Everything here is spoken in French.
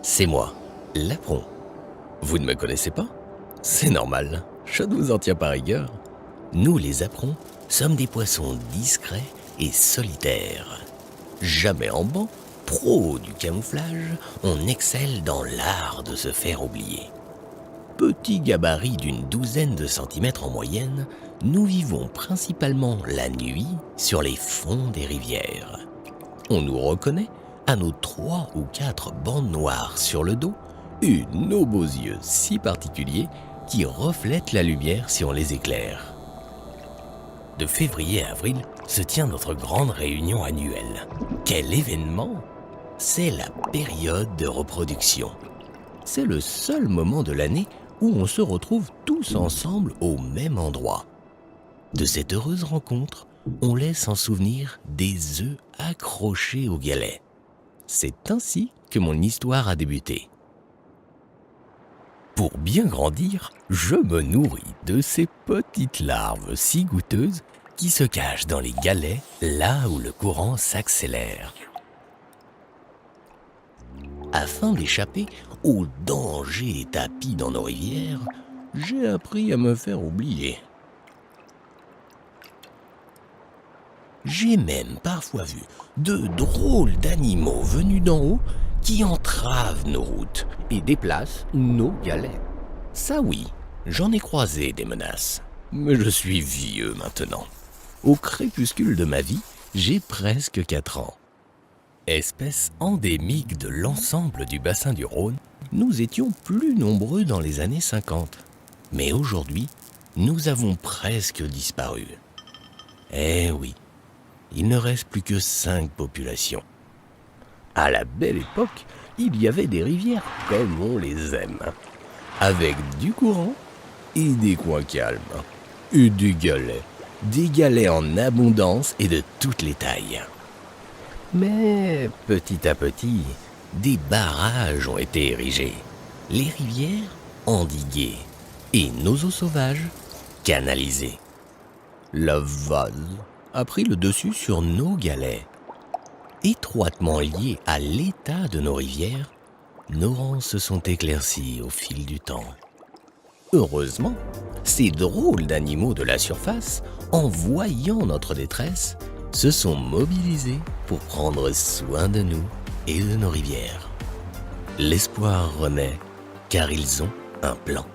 C'est moi, Lapron. Vous ne me connaissez pas? C'est normal, je ne vous en tiens pas rigueur. Nous, les aprons, sommes des poissons discrets et solitaires. Jamais en banc, pro du camouflage, on excelle dans l'art de se faire oublier. Petit gabarit d'une douzaine de centimètres en moyenne, nous vivons principalement la nuit sur les fonds des rivières. On nous reconnaît à nos 3 ou 4 bandes noires sur le dos et nos beaux yeux si particuliers qui reflètent la lumière si on les éclaire. De février à avril se tient notre grande réunion annuelle. Quel événement! C'est la période de reproduction. C'est le seul moment de l'année où on se retrouve tous ensemble au même endroit. De cette heureuse rencontre, on laisse en souvenir des œufs accrochés au galet. C'est ainsi que mon histoire a débuté. Pour bien grandir, je me nourris de ces petites larves si goûteuses qui se cachent dans les galets là où le courant s'accélère. Afin d'échapper aux dangers tapis dans nos rivières, j'ai appris à me faire oublier. J'ai même parfois vu de drôles d'animaux venus d'en haut qui entravent nos routes et déplacent nos galets. Ça oui, j'en ai croisé des menaces, mais je suis vieux maintenant. Au crépuscule de ma vie, j'ai presque 4 ans. Espèce endémique de l'ensemble du bassin du Rhône, nous étions plus nombreux dans les années 50. Mais aujourd'hui, nous avons presque disparu. Eh oui, il ne reste plus que 5 populations. À la belle époque, il y avait des rivières comme on les aime, avec du courant et des coins calmes, et des galets en abondance et de toutes les tailles. Mais petit à petit, des barrages ont été érigés, les rivières endiguées et nos eaux sauvages canalisées. La vase a pris le dessus sur nos galets. Étroitement liés à l'état de nos rivières, nos rangs se sont éclaircis au fil du temps. Heureusement, ces drôles d'animaux de la surface, en voyant notre détresse, se sont mobilisés pour prendre soin de nous et de nos rivières. L'espoir renaît car ils ont un plan.